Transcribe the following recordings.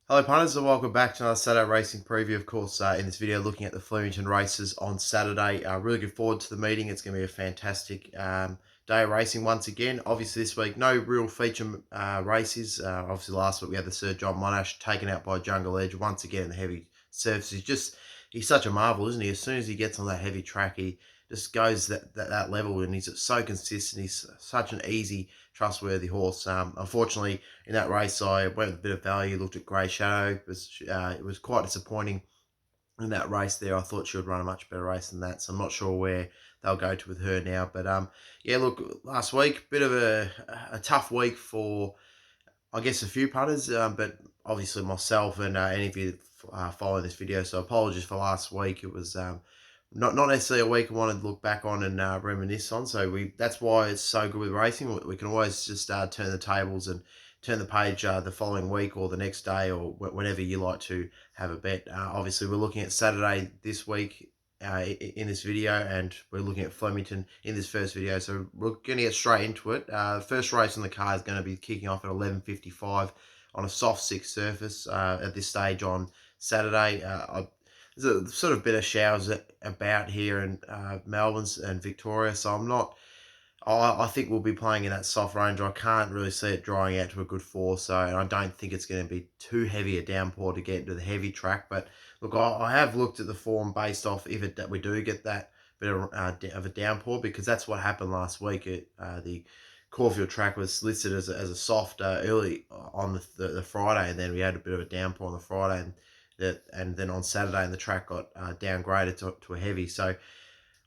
Hello punters and welcome back to another Saturday racing preview. Of course, in this video looking at the Flemington races on Saturday. Really good forward to the meeting. It's going to be a fantastic day of racing once again. Obviously this week no real feature races. Obviously last week we had the Sir John Monash taken out by Jungle Edge once again in the heavy surface. He's such a marvel, isn't he? As soon as he gets on that heavy track, he just goes that level, and he's so consistent. He's such an easy, trustworthy horse. Unfortunately, in that race, I went with a bit of value, looked at Grey Shadow. It was quite disappointing in that race there. I thought she would run a much better race than that, so I'm not sure where they'll go to with her now. But yeah, look, last week, bit of a tough week for, I guess, a few punters, but obviously myself and any of you following this video. So apologies for last week. It was not necessarily a week I wanted to look back on and reminisce on. So that's why it's so good with racing. We can always just turn the tables and turn the page the following week or the next day or whenever you like to have a bet. Obviously, we're looking at Saturday this week in this video, and we're looking at Flemington in this first video. So we're going to get straight into it. The first race on the card is going to be kicking off at 11:55 on a soft six surface at this stage on Saturday. There's a sort of bit of showers about here in Melbourne and Victoria, so I think we'll be playing in that soft range. I can't really see it drying out to a good four, and I don't think it's going to be too heavy a downpour to get into the heavy track. But look, I have looked at the form based off if we do get that bit of a downpour, because that's what happened last week. The Caulfield track was listed as a soft early on the Friday, and then we had a bit of a downpour on the Friday, and then on Saturday, and the track got downgraded to a heavy. So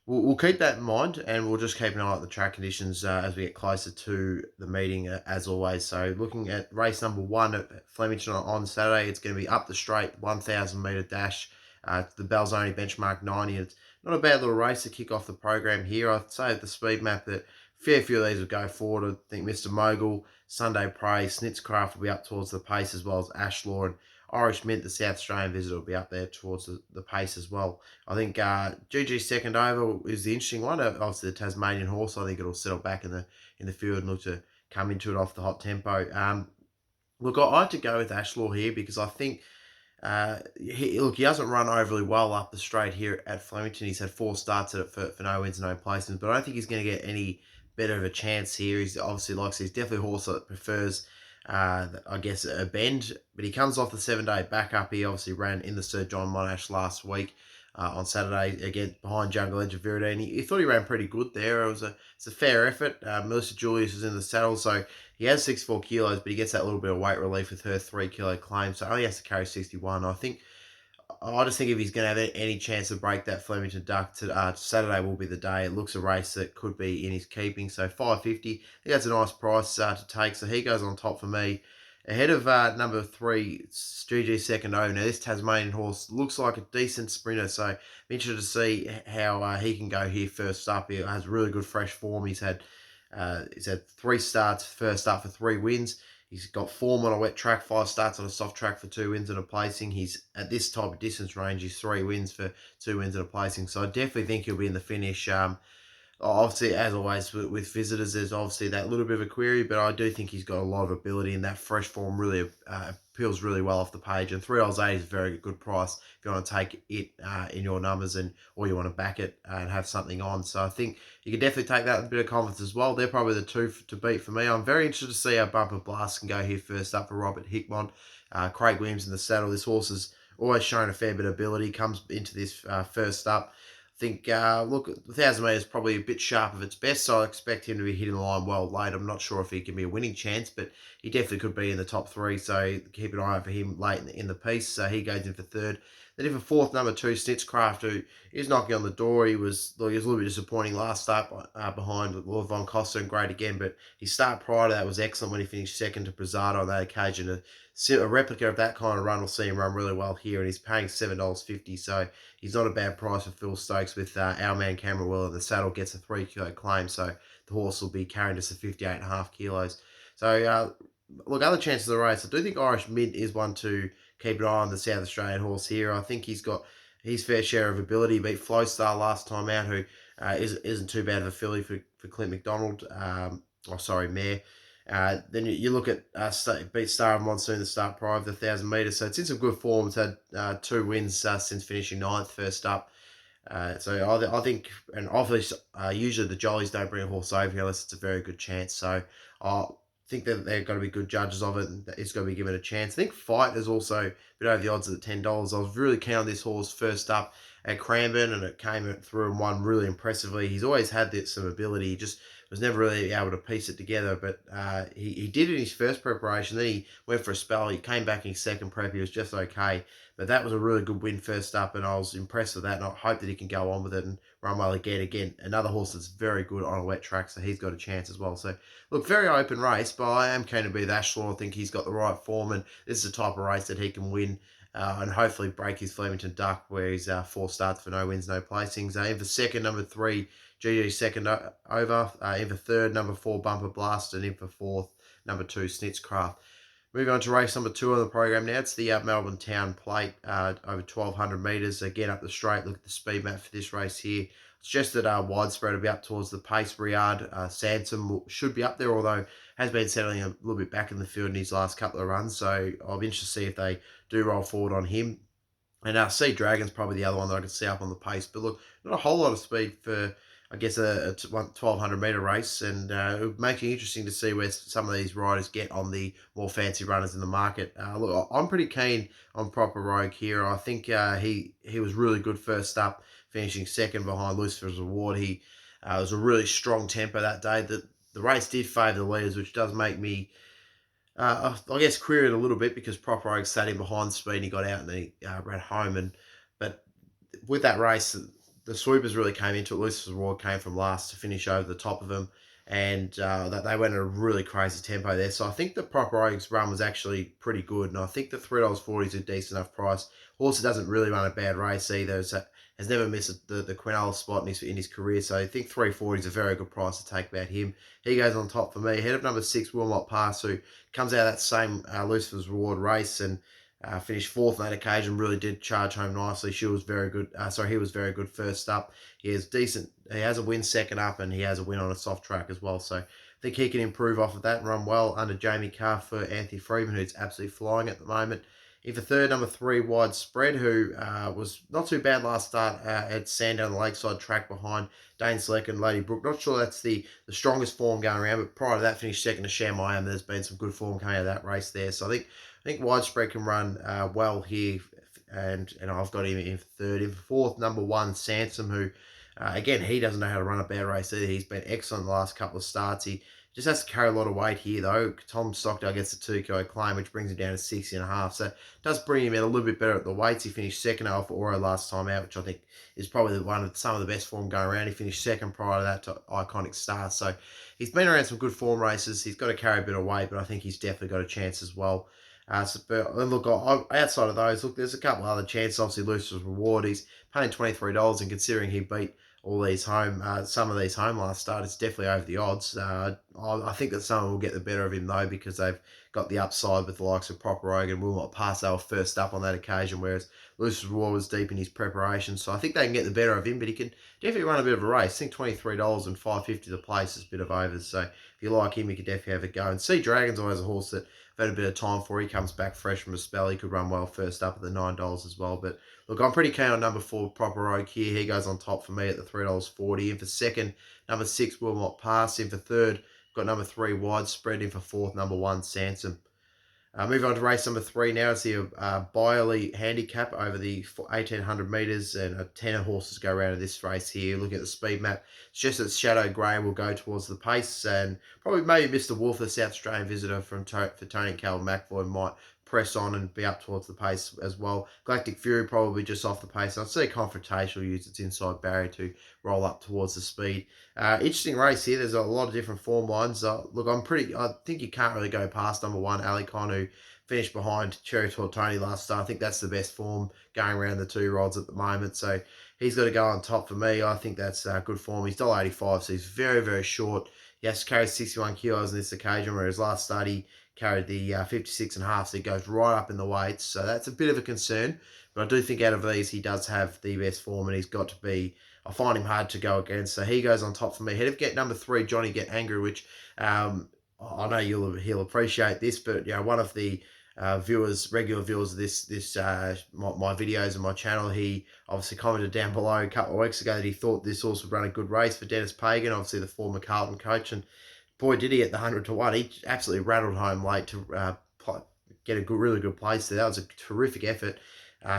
we'll keep that in mind, and we'll just keep an eye on the track conditions as we get closer to the meeting, as always. So looking at race number 1 at Flemington on Saturday, it's going to be up the straight, 1,000 metre dash. The Belzoni benchmark 90. It's not a bad little race to kick off the program here. I'd say at the speed map that a fair few of these will go forward. I think Mr. Mogul, Sunday Prey, Snitzcraft will be up towards the pace, as well as Ashlaw, and Irish Mint, the South Australian visitor, will be up there towards the pace as well. I think GG second over is the interesting one. Obviously, the Tasmanian horse, I think it'll settle back in the field and look to come into it off the hot tempo. Look, I had to go with Ashlaw here because I think he hasn't run overly well up the straight here at Flemington. He's had 4 starts at it for no wins, no placements, but I don't think he's going to get any better of a chance here. He's definitely a horse that prefers I guess a bend, but he comes off the 7-day backup. He obviously ran in the Sir John Monash last week on Saturday, again behind Jungle Edge of Viridine. He thought he ran pretty good there. It's a fair effort. Melissa Julius is in the saddle, so he has 64 kilos, but he gets that little bit of weight relief with her 3 kilo claim, so only has to carry 61. I just think if he's going to have any chance to break that Flemington duck, Saturday will be the day. It looks a race that could be in his keeping. So 550, I think that's a nice price to take. So he goes on top for me. Ahead of number 3, GG second over. Now this Tasmanian horse looks like a decent sprinter, so I'm interested to see how he can go here first up. He has really good fresh form. He's had 3 starts, first up for 3 wins. He's got form on a wet track, 5 starts on a soft track for 2 wins and a placing. He's at this type of distance range, he's 3 wins for 2 wins and a placing. So I definitely think he'll be in the finish. Obviously, as always with visitors, there's obviously that little bit of a query, but I do think he's got a lot of ability, and that fresh form really appeals really well off the page. And $3.80 is a very good price if you want to take it in your numbers, or you want to back it and have something on. So I think you can definitely take that with a bit of confidence as well. They're probably the 2 to beat for me. I'm very interested to see how Bumper Blast can go here first up for Robert Hickmont. Craig Williams in the saddle. This horse has always shown a fair bit of ability. Comes into this first up. I think, look, the 1,000 metres is probably a bit sharp of its best, so I expect him to be hitting the line well late. I'm not sure if he can be a winning chance, but he definitely could be in the top 3, so keep an eye out for him late in the piece. So he goes in for 3rd. Then in for 4th, number 2, Snitzcraft, who is knocking on the door. He was a little bit disappointing last start behind Lord Von Costa, and great again, but his start prior to that was excellent when he finished 2nd to Prezado on that occasion. A replica of that kind of run will see him run really well here, and he's paying $7.50, so he's not a bad price for Phil Stokes with our man Cameron Wheeler. The saddle gets a 3 kilo claim, so the horse will be carrying just a 58.5 kilos. So, look, other chances of the race, I do think Irish Mint is one to keep an eye on, the South Australian horse here. I think he's got his fair share of ability. He beat Flowstar last time out, who isn't too bad of a filly for Clint McDonald. Mare. Then you look at beat Star of Monsoon the start prior of the 1,000 metres. So it's in some good form. It's had 2 wins since finishing ninth first up. So I think, and obviously, usually the Jollies don't bring a horse over here unless it's a very good chance. So I think that they're going to be good judges of it, and that it's going to be given a chance. I think Fight is also a bit over the odds at $10. I was really keen on this horse first up at Cranbourne, and it came through and won really impressively. He's always had some ability. He just was never really able to piece it together, but he did in his first preparation. Then he went for a spell. He came back in his second prep. He was just okay. But that was a really good win first up, and I was impressed with that, and I hope that he can go on with it and run well again. Again, another horse that's very good on a wet track, so he's got a chance as well. So, look, very open race, but I am keen to be that Ashlaw. I think he's got the right form, and this is the type of race that he can win and hopefully break his Flemington duck, where he's 4 starts for no wins, no placings. In for second, number 3, GG second over. In for third, number 4, Bumper Blast, and in for fourth, number 2, Snitzcraft. Moving on to race number 2 on the program now. It's the Melbourne Town Plate, over 1,200 metres. Again, up the straight. Look at the speed map for this race here. It's just that Widespread will be up towards the pace. Riyadh Sansom should be up there, although has been settling a little bit back in the field in his last couple of runs. So I'll be interested to see if they do roll forward on him. And Sea Dragon's probably the other one that I could see up on the pace. But look, not a whole lot of speed for, I guess, a 1,200-metre race. And it would make it interesting to see where some of these riders get on the more fancy runners in the market. Look, I'm pretty keen on Proper Rogue here. I think he was really good first up, finishing second behind Lucifer's Reward. He was a really strong tempo that day. The race did favour the leaders, which does make me I guess query it a little bit, because Proper Rogue sat in behind speed and he got out and he ran home. But with that race, the sweepers really came into it. Lucifer's Reward came from last to finish over the top of him, and that they went at a really crazy tempo there. So I think the Proper Rogue's run was actually pretty good, and I think the $3.40 is a decent enough price. Horse doesn't really run a bad race either. So has never missed the Quinella spot in his career. So I think $3.40 is a very good price to take about him. He goes on top for me. Head of number 6, Wilmot Pass, who comes out of that same Lucifer's Reward race and finished fourth on that occasion. Really did charge home nicely. She was very good. He was very good first up. He is decent. He has a win second up, and he has a win on a soft track as well. So I think he can improve off of that and run well under Jamie Carr for Anthony Freeman, who's absolutely flying at the moment. In for third, number 3, Widespread, who was not too bad last start at Sandown, the Lakeside track behind Dane Selleck and Lady Brooke. Not sure that's the strongest form going around, but prior to that, finished second to Shamayam. There's been some good form coming out of that race there. So I think Widespread can run well here, and I've got him in for third. In for fourth, number 1, Sansom, who, again, he doesn't know how to run a bad race either. He's been excellent the last couple of starts. He just has to carry a lot of weight here, though. Tom Stockdale gets the 2 kilo claim, which brings him down to 60.5. So it does bring him in a little bit better at the weights. He finished second over Oro last time out, which I think is probably some of the best form going around. He finished second prior to that to Iconic Star. So he's been around some good form races. He's got to carry a bit of weight, but I think he's definitely got a chance as well. But look, outside of those, look, there's a couple other chances. Obviously, Lucifer's Reward, he's paying $23, and considering he beat all these home, some of these home last start, it's definitely over the odds. I think that someone will get the better of him, though, because they've got the upside with the likes of Proper Rogue and Wilmot Pass. They were first up on that occasion, whereas Lucifer's Reward was deep in his preparation. So I think they can get the better of him, but he can definitely run a bit of a race. I think $23 and $5.50 the place is a bit of overs. So if you like him, you could definitely have a go. And Sea Dragon's always a horse that I've had a bit of time for. He comes back fresh from a spell. He could run well first up at the $9 as well. But look, I'm pretty keen on number 4, Proper Rogue here. He goes on top for me at the $3.40. In for second, number 6, Wilmot Pass. In for third, got number 3, Widespread. In for fourth, number 1, Sansom. Moving on to race number 3 now. It's the Byerley handicap over the 1,800 metres, and 10 horses go around in this race here. Look at the speed map. It's just that Shadow Grey will go towards the pace, and probably maybe Mr. Wolf, the South Australian visitor for Tony and Cal McVoy, might press on and be up towards the pace as well. Galactic Fury probably just off the pace. I'd say Confrontation will use its inside barrier to roll up towards the speed. Interesting race here. There's a lot of different form lines. Look, I think you can't really go past number 1, Alicon, who finished behind Cherry Tortoni last start. I think that's the best form going around the 2-year-olds at the moment. So he's got to go on top for me. I think that's good form. He's $1.85, so he's very, very short. He has to carry 61 kilos on this occasion, whereas last start he carried the 56.5, so he goes right up in the weights. So that's a bit of a concern. But I do think out of these, he does have the best form, and he's got to be, I find him hard to go against. So he goes on top for me. Head of number 3, Johnny Get Angry, which I know he'll appreciate this, but one of the regular viewers of my videos and my channel, he obviously commented down below a couple of weeks ago that he thought this horse would run a good race for Dennis Pagan, obviously the former Carlton coach, and boy, did he at the 100 to 1. He absolutely rattled home late to get a really good place there. That was a terrific effort.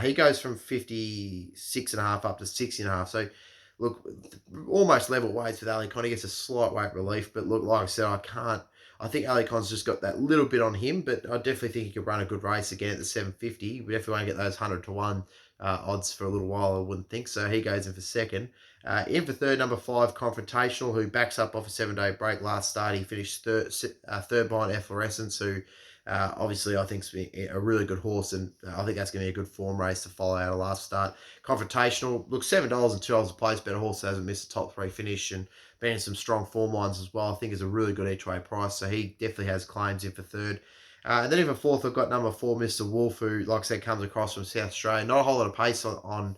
He goes from 56.5 up to 60.5. So, look, almost level weights with Ali Con. He gets a slight weight relief. But, look, like I said, I think Ali Con's just got that little bit on him. But I definitely think he could run a good race again at the 750. We definitely want to get those 100 to 1 odds for a little while, I wouldn't think. So, he goes in for second. In for third, number 5, Confrontational, who backs up off a 7-day break last start. He finished third behind Efflorescence, who obviously I think is a really good horse, and I think that's going to be a good form race to follow out of last start. Confrontational, look, $7 and $2 a place, but a horse that hasn't missed a top 3 finish and been in some strong form lines as well. I think is a really good each way price, so he definitely has claims in for third. And then in for fourth, I've got number 4, Mr. Wolf, who, like I said, comes across from South Australia. Not a whole lot of pace on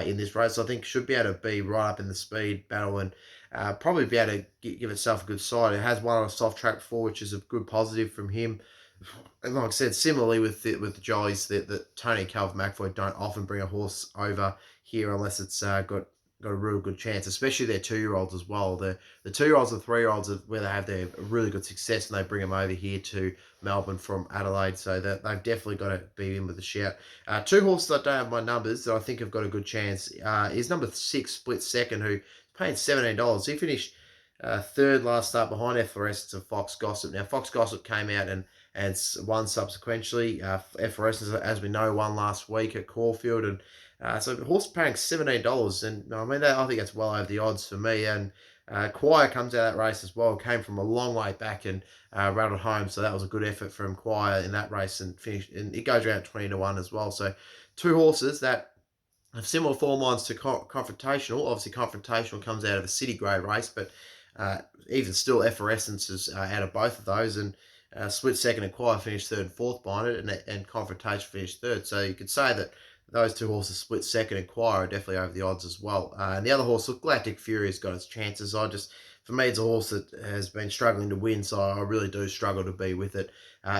in this race. So I think should be able to be right up in the speed battle and probably be able to give itself a good side. It has won on a soft track before, which is a good positive from him. And like I said, similarly with the jollies, that Tony Calvin McFoy don't often bring a horse over here unless it's got a real good chance, especially their 2-year-olds as well. The 2-year-olds and 3-year-olds are where they have their really good success, and they bring them over here to Melbourne from Adelaide, so that they've definitely got to be in with a shout. 2 horses that don't have my numbers that I think have got a good chance is number 6, Split Second, who paid $17. He finished third last start behind Efflorescence and Fox Gossip. Now, Fox Gossip came out and won subsequently. Efflorescence, as we know, won last week at Caulfield, and so the horse paying $17, and I mean I think that's well over the odds for me. And Choir comes out of that race as well. Came from a long way back and rattled home, so that was a good effort from Choir in that race and finished. And it goes around 20 to 1 as well. So 2 horses that have similar form lines to Confrontational. Obviously, Confrontational comes out of a city grade race, but even still, Efflorescence is out of both of those, and Split Second and Choir finished third and fourth behind it, and Confrontation finished third. So you could say that those 2 horses, Split Second and Choir, are definitely over the odds as well. And the other horse, look, Galactic Fury has got its chances. For me, it's a horse that has been struggling to win, so I really do struggle to be with it.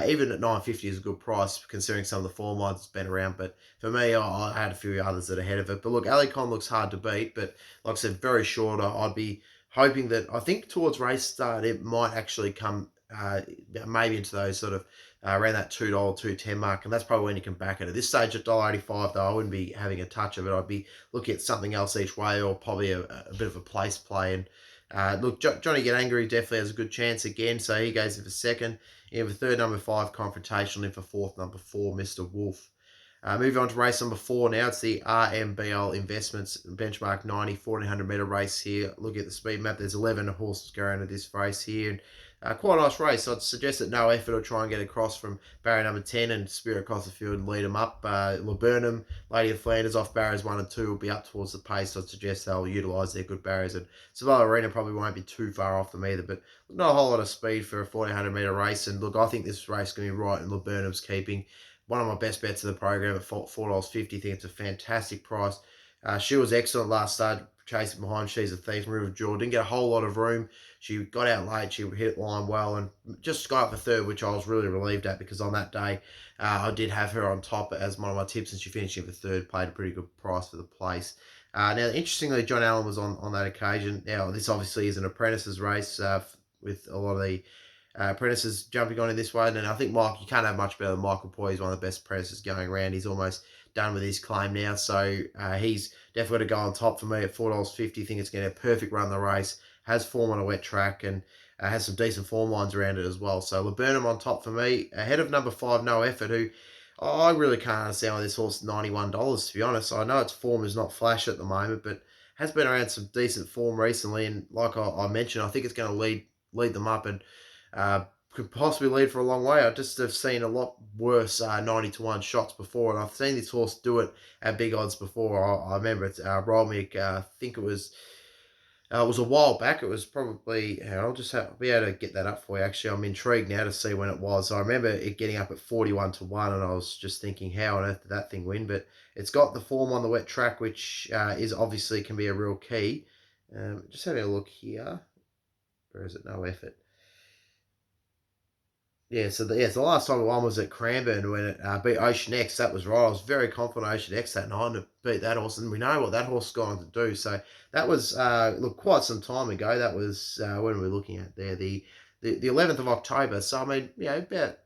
Even at $9.50 is a good price, considering some of the form lines it's been around. But for me, I had a few others that are ahead of it. But look, Alicon looks hard to beat, but like I said, very short. I'd be hoping that, I think towards race start, it might actually come maybe into those sort of around that $2, $2.10 mark, and that's probably when you can back it. At this stage, at $1.85, though, I wouldn't be having a touch of it. I'd be looking at something else each way, or probably a bit of a place play. And look, Johnny Get Angry definitely has a good chance again, so he goes in for second. In for third, number 5, Confrontational. In for fourth, number 4, Mr. Wolf. Moving on to race number 4 now. It's the RMBL Investments Benchmark 90 1400 metre race here. Look at the speed map. There's 11 horses going into this race here. And quite a nice race. I'd suggest that No Effort will try and get across from barrier number 10 and spirit across the field and lead them up. Laburnum, Lady of Flanders off barriers 1 and 2 will be up towards the pace. So I'd suggest they'll utilise their good barriers. And Savannah Arena probably won't be too far off them either. But not a whole lot of speed for a 1400 metre race. And look, I think this race is going to be right in Laburnum's keeping. One of my best bets of the program at $4.50. I think it's a fantastic price. She was excellent last start, chasing behind She's a Thief, River Jaw. Didn't get a whole lot of room. She got out late. She hit line well and just got up for third, which I was really relieved at, because on that day I did have her on top as one of my tips, and she finished in for third, paid a pretty good price for the place. Now, interestingly, John Allen was on that occasion. Now, this obviously is an apprentices race with a lot of the apprentices jumping on in this one, and I think Mike, you can't have much better than Michael Poy. He's one of the best apprentices going around. He's almost done with his claim now, so he's definitely got to go on top for me at $4.50. I think it's going to perfect run the race, has form on a wet track, and has some decent form lines around it as well. So Laburnum on top for me, ahead of number 5, No Effort, who I really can't understand why this horse is $91, to be honest. I know its form is not flash at the moment, but has been around some decent form recently, and like I mentioned, I think it's going to lead them up, and could possibly lead for a long way. I just have seen a lot worse 90 to 1 shots before, and I've seen this horse do it at big odds before. I remember it rolled me, I think it was a while back. It was probably, I'll just be able to get that up for you. Actually, I'm intrigued now to see when it was. I remember it getting up at 41 to 1, and I was just thinking, how on earth did that thing win? But it's got the form on the wet track, which is obviously can be a real key. Just having a look here. Where is it? No Effort. Yeah, so the last time I won was at Cranbourne when it beat Ocean X. That was right. I was very confident Ocean X that night to beat that horse, and we know what that horse is going to do. So that was look quite some time ago. That was when we were looking at there the 11th of October. So I mean, about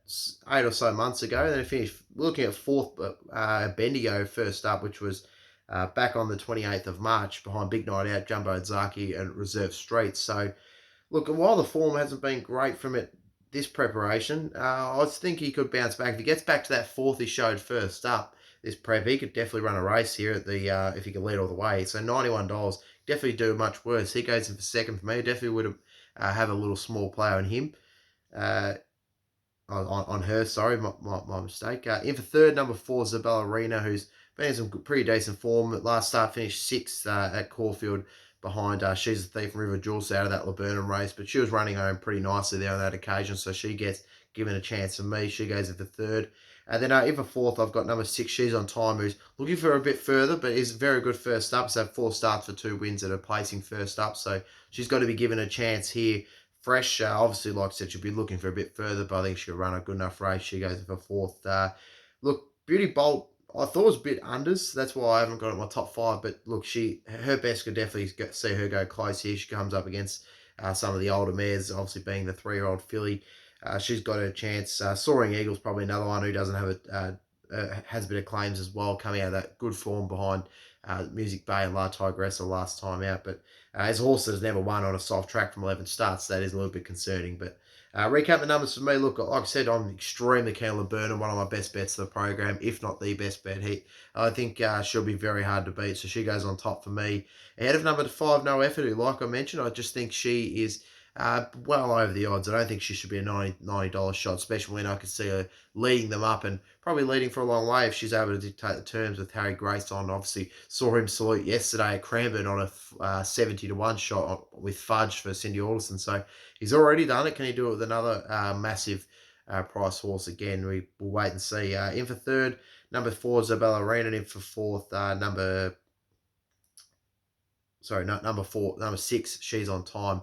8 or so months ago. And then I finished looking at fourth Bendigo first up, which was back on the 28th of March behind Big Night Out, Jumbo Zaki, and Reserve Street. So look, while the form hasn't been great from it this preparation, I think he could bounce back. If he gets back to that fourth he showed first up this prep, he could definitely run a race here at the if he could lead all the way. So $91 definitely do much worse. He goes in for second for me. Definitely would have a little small play on him. Uh, on her. Sorry, my mistake. In for third, number four, Zabella Arena, who's been in some pretty decent form. Last start finished sixth at Caulfield behind She's a Thief and River Jules out of that Laburnum race, but she was running home pretty nicely there on that occasion, so she gets given a chance for me. She goes in for third. And then in for fourth, I've got number six, She's on Time, who's looking for a bit further, but is very good first up. So four starts for two wins at a placing first up. So she's got to be given a chance here fresh. Obviously, like I said, she'll be looking for a bit further, but I think she'll run a good enough race. She goes for fourth. Look, Beauty Bolt, I thought it was a bit unders. That's why I haven't got it in my top five. But look, her best could definitely see her go close here. She comes up against some of the older mares, obviously being the 3-year-old filly. She's got a chance. Soaring Eagle's probably another one who doesn't have has a bit of claims as well, coming out of that good form behind Music Bay and La Tigressa last time out. But as a horse that has never won on a soft track from 11 starts, that is a little bit concerning. But recap the numbers for me. Look, like I said, I'm extremely keen on Laburnum, one of my best bets of the program, if not the best bet. I think she'll be very hard to beat, so she goes on top for me. Ahead of number five, No Effort, who, like I mentioned, I just think she is well over the odds. I don't think she should be a $90 shot, especially when I could see her leading them up and probably leading for a long way if she's able to dictate the terms with Harry Grace on. Obviously, saw him salute yesterday at Cranbourne on a 70 to 1 shot with Fudge for Cindy Alderson. So he's already done it. Can he do it with another massive price horse again? We'll wait and see. In for third, number four, Zabella Arena, and in for fourth, number six, She's on Time.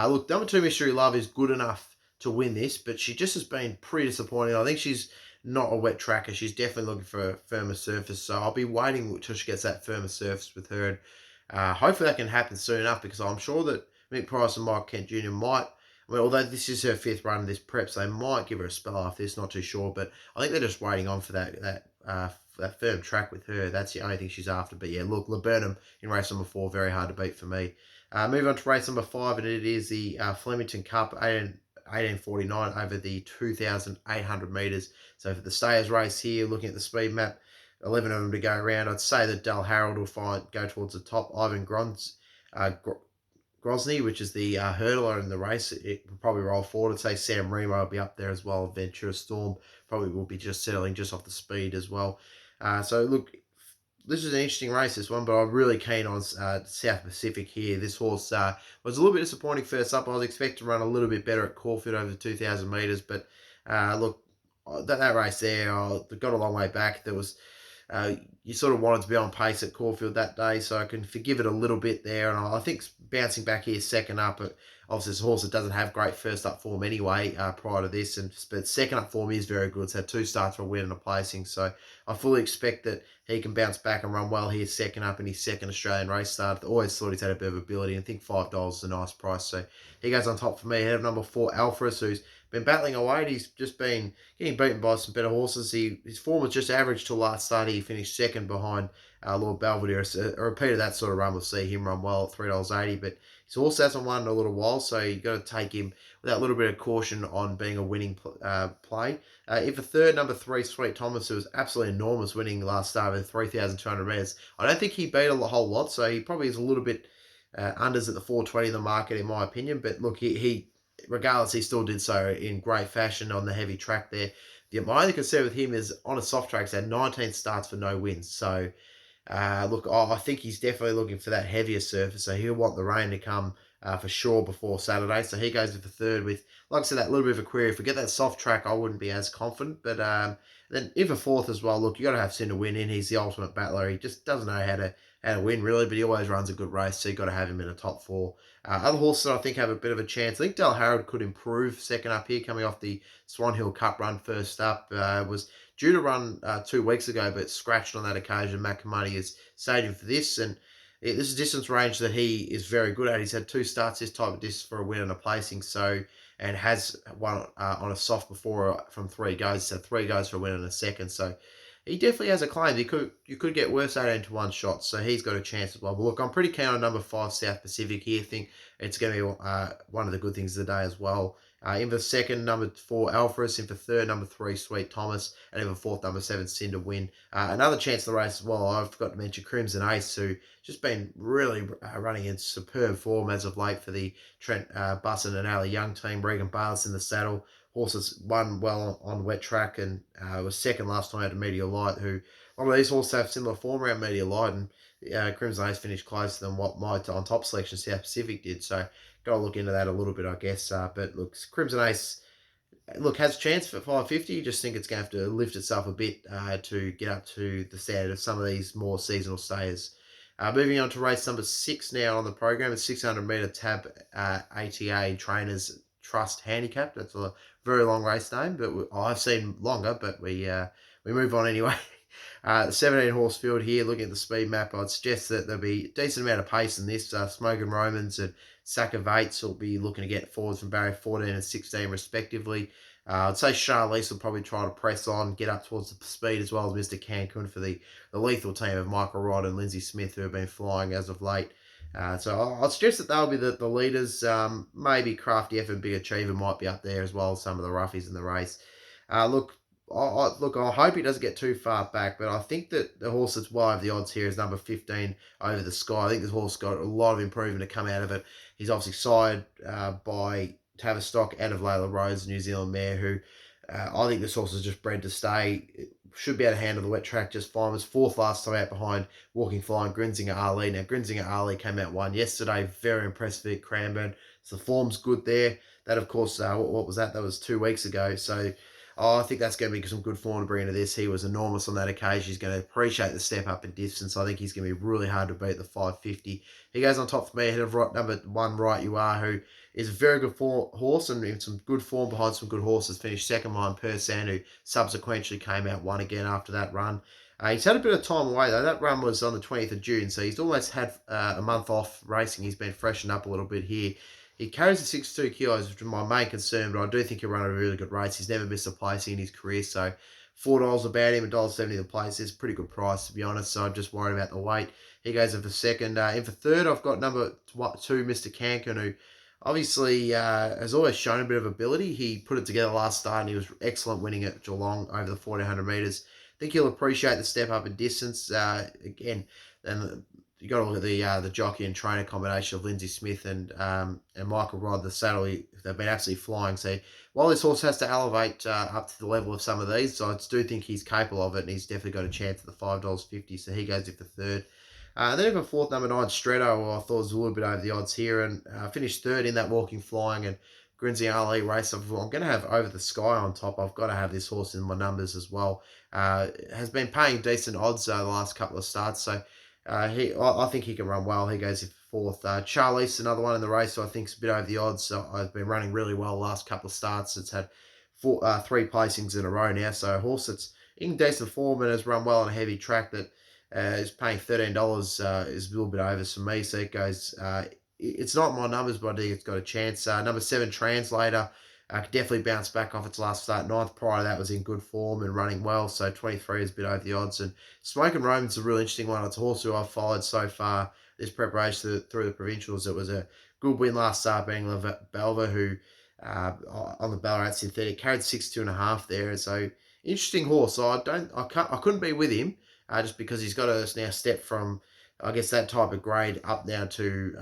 Look, number two, Mystery Love is good enough to win this, but she just has been pretty disappointing. I think she's not a wet tracker. She's definitely looking for a firmer surface, so I'll be waiting until she gets that firmer surface with her. Hopefully that can happen soon enough, because I'm sure that Mick Price and Mike Kent Jr. might, although this is her fifth run of this prep, so they might give her a spell after this, not too sure, but I think they're just waiting on for that firm track with her. That's the only thing she's after. But yeah, look, Laburnum in race number four, very hard to beat for me. Move on to race number five, and it is the Flemington Cup, 1849 over the 2,800 metres. So for the stayers race here, looking at the speed map, 11 of them to go around. I'd say that Dal Harold will go towards the top. Ivan Grozny, which is the hurdler in the race, it will probably roll forward. I'd say Sam Remo will be up there as well. Ventura Storm probably will be just settling just off the speed as well. So look, this is an interesting race, this one, but I'm really keen on South Pacific here. This horse was a little bit disappointing first up. I was expecting to run a little bit better at Caulfield over the 2,000 metres, but look, that race there, got a long way back. There was you sort of wanted to be on pace at Caulfield that day, so I can forgive it a little bit there. And I think bouncing back here second up, obviously it's a horse that doesn't have great first up form anyway prior to this, but second up form is very good. It's had two starts for a win and a placing, so I fully expect that he can bounce back and run well here second up in his second Australian race start. I always thought he's had a bit of ability, and I think $5 is a nice price, so he goes on top for me. Ahead of number four, Alpharus, who's been battling away. He's just been getting beaten by some better horses. His form was just average till last start. He finished second behind Lord Belvedere. A repeat of that sort of run will see him run well at $3.80, but his horse hasn't won in a little while, so you've got to take him with that little bit of caution on being a winning play. If a third, number three, Sweet Thomas, who was absolutely enormous winning last start at 3,200 metres, I don't think he beat a whole lot, so he probably is a little bit unders at the 420 in the market, in my opinion. But look, he regardless, he still did so in great fashion on the heavy track there. My only concern with him is on a soft track, he's had 19 starts for no wins. So, look, I think he's definitely looking for that heavier surface. So he'll want the rain to come for sure before Saturday. So he goes with the third with, like I said, that little bit of a query. If we get that soft track, I wouldn't be as confident. But then if a fourth as well, look, you got to have Sin to win in. He's the ultimate battler. He just doesn't know and a win really, but he always runs a good race, so you got to have him in the top four. Other horses that I think have a bit of a chance. I think Del Harrod could improve second up here, coming off the Swan Hill Cup run first up. Was due to run 2 weeks ago, but scratched on that occasion. Matt Money is saving for this, and this is a distance range that he is very good at. He's had 2 starts this type of distance for a win and a placing, so and has won on a soft before from 3 goes. He's had 3 goes for a win and a second, so he definitely has a claim. You could get worse 18-1 shots, so he's got a chance as well. But look, I'm pretty keen on number 5 South Pacific here. I think it's going to be one of the good things of the day as well. In for second, number 4 Alpharus. In for third, number 3 Sweet Thomas, and in for fourth, number 7 Cinder Win. Another chance in the race as well. I forgot to mention Crimson Ace, who just been really running in superb form as of late for the Trent Busson and Ali Young team. Regan Barnes in the saddle. Horses won well on wet track and was second last time out of Meteor Light, who one of these horses have similar form around Meteor Light, and Crimson Ace finished closer than what my on top selection South Pacific did. So got to look into that a little bit, I guess. But look, Crimson Ace, look, has a chance for 550. Just think it's going to have to lift itself a bit to get up to the standard of some of these more seasonal stayers. Moving on to race number 6 now on the program. It's 600-metre tab ATA Trainers Trust Handicap. That's a very long race name, but I've seen longer, but we move on anyway. 17-horse field here. Looking at the speed map, I'd suggest that there'll be a decent amount of pace in this. Smoking Romans and Sack of Eights will be looking to get forwards from barrier 14 and 16 respectively. I'd say Charlize will probably try to press on, get up towards the speed, as well as Mr. Cancun for the lethal team of Michael Rod and Lindsay Smith, who have been flying as of late. So I'll suggest that they'll be the leaders. Maybe Crafty F and Big Achiever might be up there as well as some of the roughies in the race. Look, I hope he doesn't get too far back, but I think that the horse that's well over the odds here is number 15, Over the Sky. I think this horse got a lot of improvement to come out of it. He's obviously sired by Tavistock out of Layla Rose, New Zealand mare, who I think this horse is just bred to stay. Should be able to handle the wet track just fine. Was fourth last time out behind Walking Flying Grinzinger Ali. Now, Grinzinger Ali came out one yesterday. Very impressive at Cranbourne. So the form's good there. That, of course, what was that? That was 2 weeks ago. So I think that's going to be some good form to bring into this. He was enormous on that occasion. He's going to appreciate the step up in distance. I think he's going to be really hard to beat the 550. He goes on top for me ahead of number 1 Right You Are, who is a very good horse and in some good form behind some good horses. Finished second behind Persan, who subsequently came out one again after that run. He's had a bit of time away, though. That run was on the 20th of June, so he's almost had a month off racing. He's been freshened up a little bit here. He carries the 62 kilos, which is my main concern, but I do think he'll run a really good race. He's never missed a placing in his career, so $4 about him, $1.70 the place is a pretty good price, to be honest, so I'm just worried about the weight. He goes in for second. In for third, I've got number 2, Mr. Cancun, who obviously has always shown a bit of ability. He put it together last start, and he was excellent winning at Geelong over the 1,400 metres. I think he'll appreciate the step up in distance. Again, and you got to look at the jockey and trainer combination of Lindsay Smith and Michael Rod, the saddle. They've been absolutely flying. So while this horse has to elevate up to the level of some of these, so I do think he's capable of it, and he's definitely got a chance at the $5.50. So he goes in for third. Then in for fourth, number 9 Stretto, I thought was a little bit over the odds here, and finished third in that Walking Flying and Grinzy Ali race. I'm going to have Over the Sky on top. I've got to have this horse in my numbers as well. Has been paying decent odds the last couple of starts, so I think he can run well. He goes in for fourth. Charlize, another one in the race, so I think it's a bit over the odds. So I've been running really well the last couple of starts. It's had 3 placings in a row now, so a horse that's in decent form and has run well on a heavy track that is paying $13 is a little bit over for me. So it goes. It's not my numbers, but I think it's got a chance. Number 7 Translator. Could definitely bounce back off its last start. 9th prior to that was in good form and running well, so 23 is a bit over the odds. And Smoking Roman's a really interesting one. It's a horse who I've followed so far this preparation through the provincials. It was a good win last start, being Belva, who on the Ballarat synthetic carried 62.5 there. So interesting horse. So I couldn't be with him just because he's got to now step from, I guess, that type of grade up now to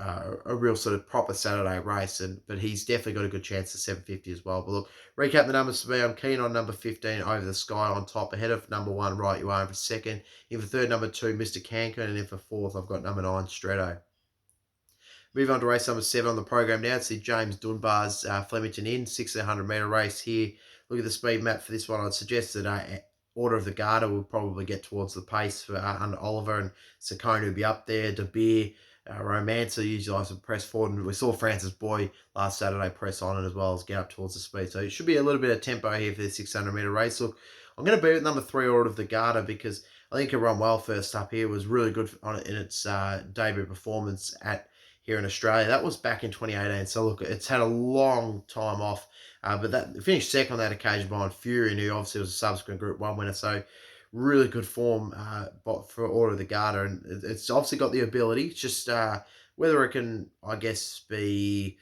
a real sort of proper Saturday race. But he's definitely got a good chance at 750 as well. But look, recap the numbers for me. I'm keen on number 15, Over the Sky on top, ahead of number 1, Right You Are, in for second. In for third, number 2, Mr. Cancun. And in for fourth, I've got number 9, Stretto. Move on to race number 7 on the program now. It's the James Dunbar's Flemington 600 metre race here. Look at the speed map for this one. I'd suggest that Order of the Garter will probably get towards the pace for under Oliver, and Saccone will be up there. De Beer, Romancer usually likes to press forward, and we saw Francis Boy last Saturday press on it as well as get up towards the speed. So it should be a little bit of tempo here for the 600-metre race. Look, I'm going to be with number 3, Order of the Garter, because I think it run well first up here. It was really good on it in its debut performance at here in Australia. That was back in 2018. So look, it's had a long time off, but that finished second on that occasion behind Fury, who obviously was a subsequent Group 1 winner. So really good form for Order of the Garter, and it's obviously got the ability. It's just whether it can, I guess, be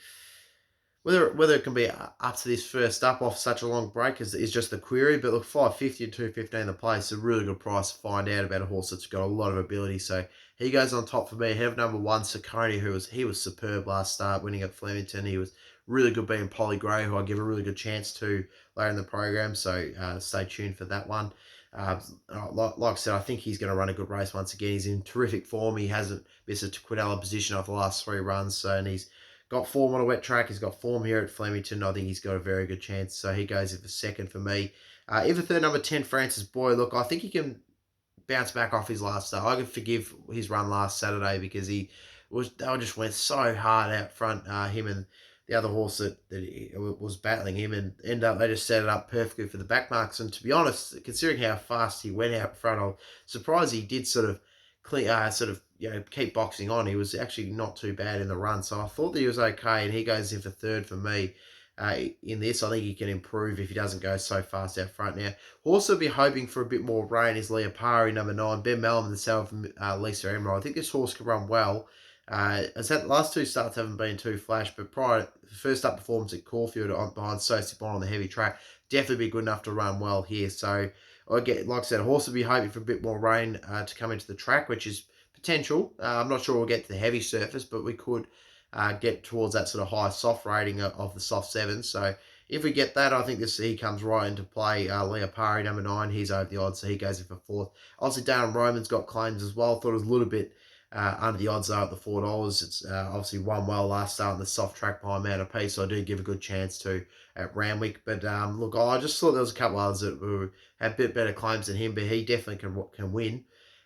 whether it can be up to this first up off such a long break is just the query. But look, 550 and 215 the place, a really good price to find out about a horse that's got a lot of ability. So he goes on top for me, ahead of number 1, Saccone, he was superb last start, winning at Flemington. He was really good being Polly Gray, who I give a really good chance to later in the program. So stay tuned for that one. Like I said, I think he's going to run a good race once again. He's in terrific form. He hasn't missed a Quinella position off the last 3 runs, so, and he's got form on a wet track. He's got form here at Flemington. I think he's got a very good chance. So he goes in for second for me. In for third, number 10, Francis Boy. Look, I think he can bounce back off his last start. I can forgive his run last Saturday because they just went so hard out front, him and the other horse that was battling him, and they just set it up perfectly for the back marks. And to be honest, considering how fast he went out front, I'm surprised he did sort of keep boxing on. He was actually not too bad in the run, so I thought that he was okay, and he goes in for third for me. In this, I think he can improve if he doesn't go so fast out front. Now, horse will be hoping for a bit more rain is Leopari, number 9, Ben Melbourne, the saddle from Lisa Emerald. I think this horse can run well. As that last 2 starts haven't been too flash, but prior the first up performance at Caulfield behind Sosibon on the heavy track, definitely be good enough to run well here. So like I said, a horse will be hoping for a bit more rain to come into the track, which is potential. I'm not sure we'll get to the heavy surface, but we could get towards that sort of high soft rating of the soft 7. So if we get that, I think he comes right into play. Leopari, number 9, he's over the odds, so he goes in for fourth. Obviously, Darren Roman's got claims as well. Thought it was a little bit under the odds though at the $4. It's obviously won well last start on the soft track behind Mount of Peace, so I do give a good chance to at Randwick. But look, I just thought there was a couple others that had a bit better claims than him, but he definitely can win.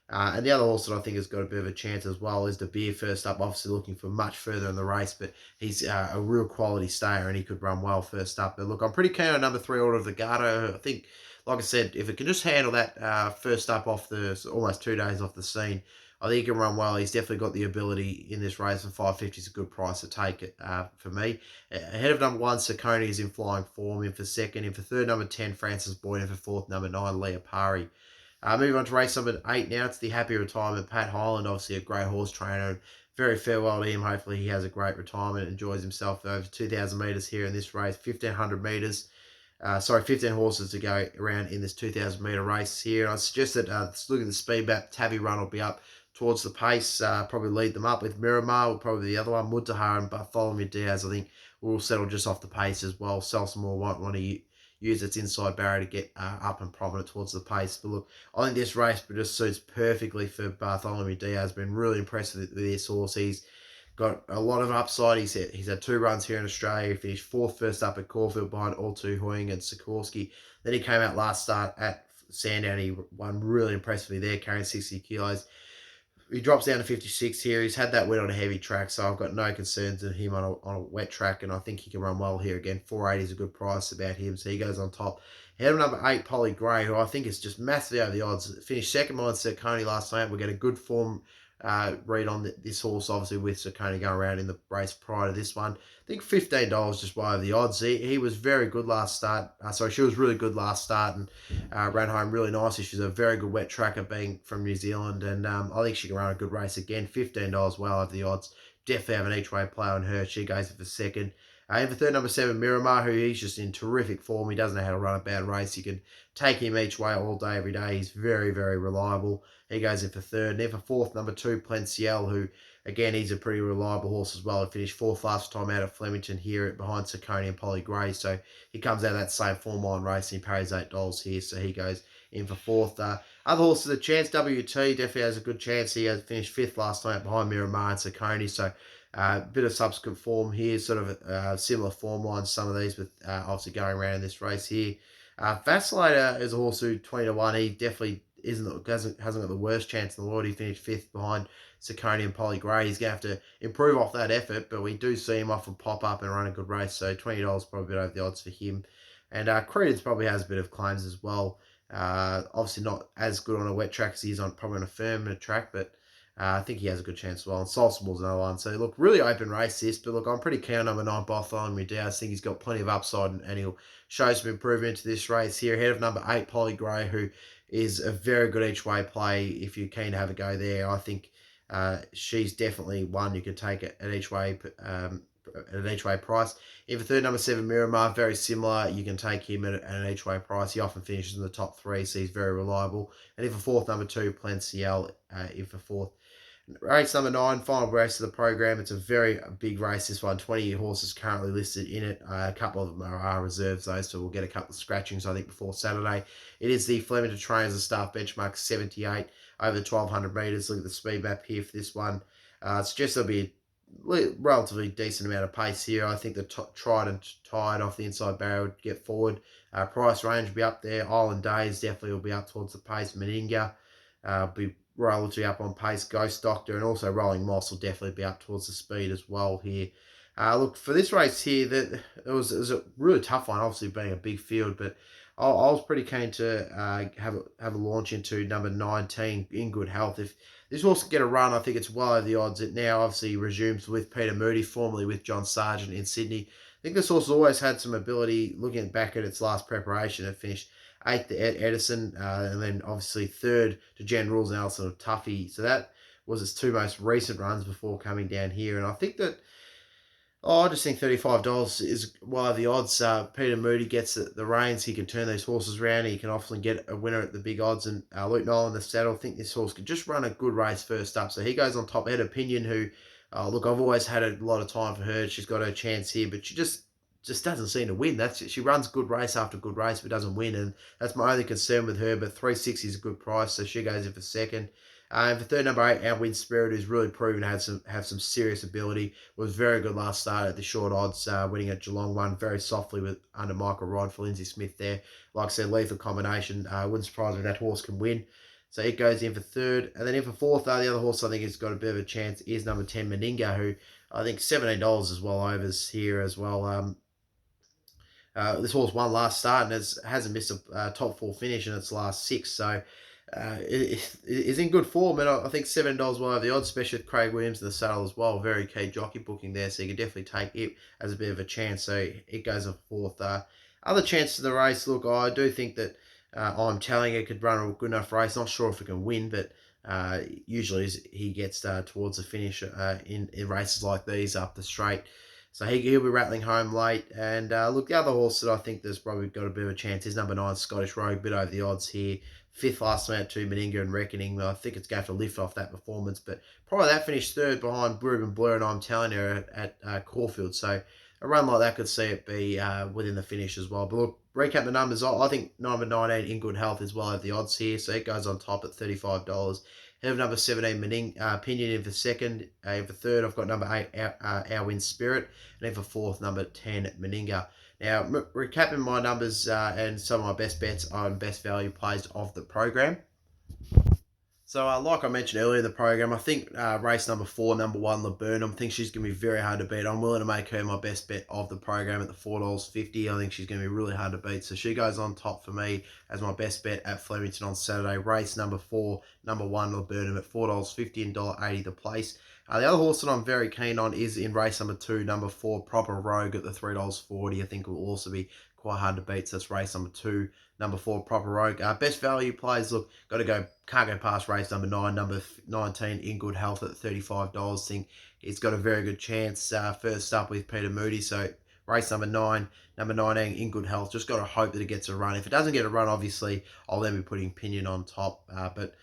And the other horse that I think has got a bit of a chance as well is De Beer first up, obviously looking for much further in the race, but he's a real quality stayer and he could run well first up. But look, I'm pretty keen on number 3, Order of the Garter. I think, like I said, if it can just handle that first up off almost 2 days off the scene, I think he can run well. He's definitely got the ability in this race, and 550 is a good price to take it for me. Ahead of number 1, Saccone is in flying form. In for second. In for third, number 10, Francis Boyd. In for fourth, number 9, Leopari. Moving on to race number 8 now. It's the happy retirement. Pat Hyland, obviously a great horse trainer. And very farewell to him. Hopefully he has a great retirement, enjoys himself over 2,000 metres here in this race. 1,500 metres. 15 horses to go around in this 2,000 metre race here. And I suggest that look at the speed map. Tabby Run will be up towards the pace. Probably lead them up with Miramar, or probably the other one. Muntahar and Bartholomew Diaz, I think, will settle just off the pace as well. Selsamore won't want to use its inside barrier to get up and prominent towards the pace. But look, I think this race just suits perfectly for Bartholomew Diaz. Been really impressed with this horse. He's got a lot of upside. He's had 2 runs here in Australia. He finished 4th first up at Caulfield behind All Too Hoying and Sikorsky. Then he came out last start at Sandown. He won really impressively there, carrying 60 kilos. He drops down to 56 here. He's had that win on a heavy track, so I've got no concerns in him on a wet track, and I think he can run well here again. 480 is a good price about him, so he goes on top. Head of number 8, Polly Gray, who I think is just massively over the odds. Finished second behind Saccone last night. We get a good form read on this horse, obviously, with Saccone going around in the race prior to this one. I think $15 just by over the odds. He was very good last start. She was really good last start and ran home really nicely. She's a very good wet tracker, being from New Zealand, and I think she can run a good race again. $15 well over the odds. Definitely have an each-way play on her. She goes for second. In for third, number 7, Miramar, who he's just in terrific form. He doesn't know how to run a bad race. You can take him each way all day, every day. He's very, very reliable. He goes in for third. And then for fourth, number 2, Plentiel, who, again, he's a pretty reliable horse as well. He finished 4th last time out at Flemington here behind Saccone and Polly Gray. So he comes out of that same form line race and he pays $8 here. So he goes in for fourth. Other horses, a chance. WT definitely has a good chance. He has finished 5th last time out behind Miramar and Saccone. So bit of subsequent form here, sort of similar form lines, some of these, with obviously going around in this race here. Vacillator is a horse who 20 to 1. He definitely hasn't got the worst chance in the world. He finished fifth behind Saccone and Polly Gray. He's going to have to improve off that effort, but we do see him often pop up and run a good race. So $20 probably a bit over the odds for him. And Credence probably has a bit of claims as well. Obviously not as good on a wet track as he is on probably on a firm track, but I think he has a good chance as well. And Salsable's another one. So, look, really open race this. But, look, I'm pretty keen on number 9, Bartholomew Dowd. I think he's got plenty of upside and he'll show some improvement into this race here. Ahead of number 8, Polly Gray, who is a very good each-way play if you're keen to have a go there. I think she's definitely one you could take at each way at an each way price. In for third, number 7, Miramar, very similar. You can take him at an each way price. He often finishes in the top 3, so he's very reliable. And in for fourth, number 2, Plentiel, in for fourth. Race number 9, final race of the program. It's a very big race, this one. 20 horses currently listed in it. A couple of them are reserves, though, so we'll get a couple of scratchings, I think, before Saturday. It is the Flemington Trainers and Staff benchmark 78 over the 1,200 metres. Look at the speed map here for this one. Suggests there'll be a relatively decent amount of pace here. I think the Tried and Tied off the inside barrier would get forward. Price range will be up there. Island Days definitely will be up towards the pace. Meninga be relatively up on pace. Ghost Doctor and also Rolling Moss will definitely be up towards the speed as well here. Look, for this race here, that it was a really tough one, obviously being a big field, but I was pretty keen to have a launch into number 19, In Good Health. If this horse can get a run, I think it's well over the odds. It now obviously resumes with Peter Moody, formerly with John Sargent in Sydney. I think this horse has always had some ability. Looking back at its last preparation, it finished 8th to Edison, and then obviously 3rd to Generals and Alison of Tuffy. So that was its 2 most recent runs before coming down here. And I think that, I just think $35 is well over the odds. Peter Moody gets the reins. He can turn these horses around. He can often get a winner at the big odds. And Luke Nolan, the saddle, I think this horse could just run a good race first up. So he goes on top. Ahead of Opinion, who, look, I've always had a lot of time for her. She's got her chance here, but she just doesn't seem to win. She runs good race after good race, but doesn't win, and that's my only concern with her. But 360 is a good price, so she goes in for second. And for third, number 8, Our Wind Spirit, who's really proven to have some serious ability. Was very good last start at the short odds, winning at Geelong. Won very softly with under Michael Rod for Lindsay Smith there. Like I said, lethal combination. Wouldn't surprise me if that horse can win. So it goes in for third. And then in for fourth, the other horse I think has got a bit of a chance is number 10, Meninga, who I think $17 is well overs here as well. This horse won last start and hasn't missed a top 4 finish in its last 6. So it is in good form. And I think $7 well over the odds, especially with Craig Williams in the saddle as well. Very key jockey booking there. So you can definitely take it as a bit of a chance. So it goes in fourth. Other chances in the race, look, I do think that I'm telling it could run a good enough race. Not sure if it can win, but usually he gets towards the finish in races like these up the straight. So he'll be rattling home late. And look, the other horse that I think there's probably got a bit of a chance is number 9, Scottish Rogue, bit over the odds here. 5th last time out to Meninga and Reckoning. I think it's going to have to lift off that performance. But probably that finished 3rd behind Ruben Blur and I'm telling you at Caulfield. So a run like that could see it be within the finish as well. But look, recap the numbers. I think number 19, In Good Health, is well over the odds here. So it goes on top at $35. Head of number 17, Pinion in for second. In for third, I've got number 8, Our Wind Spirit. And in for fourth, number 10, Meninga. Now, recapping my numbers and some of my best bets on best value plays of the program. So, like I mentioned earlier in the program, I think race number 4, number 1, Laburnum, I think she's going to be very hard to beat. I'm willing to make her my best bet of the program at the $4.50. I think she's going to be really hard to beat. So she goes on top for me as my best bet at Flemington on Saturday. Race number 4, number 1, Laburnum at $4.50 and $1.80 the place. The other horse that I'm very keen on is in race number 2, number 4, Proper Rogue at the $3.40. I think will also be quite hard to beat. So that's race number 2, number 4, Proper Rogue. Best value plays, look, can't go past race number 9, number 19, In Good Health at $35. Think it's got a very good chance first up with Peter Moody. So race number 9, number 19, In Good Health. Just got to hope that it gets a run. If it doesn't get a run, obviously, I'll then be putting Pinion on top. But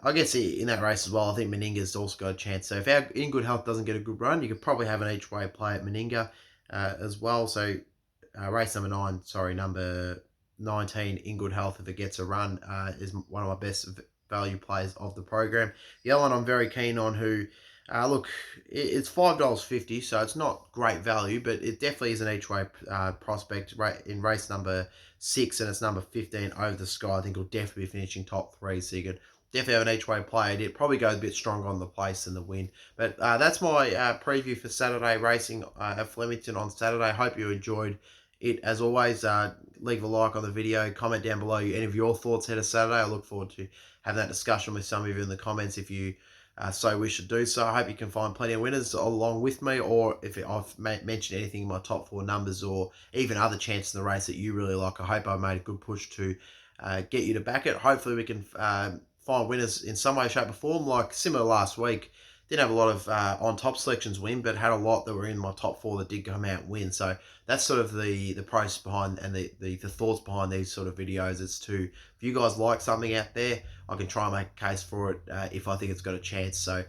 I guess in that race as well, I think Meninga's also got a chance. So if our In Good Health doesn't get a good run, you could probably have an each way play at Meninga as well. So race number 9, number 19, In Good Health, if it gets a run, is one of my best value plays of the program. The other one I'm very keen on, who Look, it's $5.50, so it's not great value, but it definitely is an each way prospect in race number 6, and it's number 15 over the sky. I think it'll definitely be finishing top 3, so you could definitely have an each way play. It probably goes a bit stronger on the place than the win. But that's my preview for Saturday racing at Flemington on Saturday. Hope you enjoyed it. As always, leave a like on the video, comment down below any of your thoughts ahead of Saturday. I look forward to having that discussion with some of you in the comments if you so we should do so. I hope you can find plenty of winners along with me, or if I've mentioned anything in my top 4 numbers, or even other chances in the race that you really like. I hope I made a good push to get you to back it. Hopefully we can find winners in some way, shape or form, like similar last week. Didn't have a lot of on top selections win, but had a lot that were in my top 4 that did come out and win. So that's sort of the process behind and the thoughts behind these sort of videos. It's to, if you guys like something out there, I can try and make a case for it if I think it's got a chance. So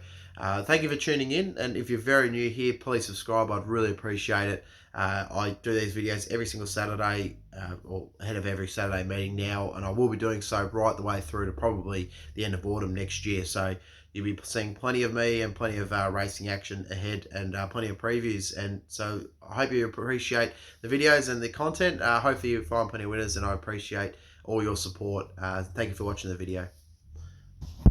thank you for tuning in, and if you're very new here, please subscribe. I'd really appreciate it. I do these videos every single Saturday, or ahead of every Saturday meeting now, and I will be doing so right the way through to probably the end of autumn next year. So you'll be seeing plenty of me and plenty of racing action ahead, and plenty of previews. And so I hope you appreciate the videos and the content. Hopefully you find plenty of winners, and I appreciate all your support. Thank you for watching the video.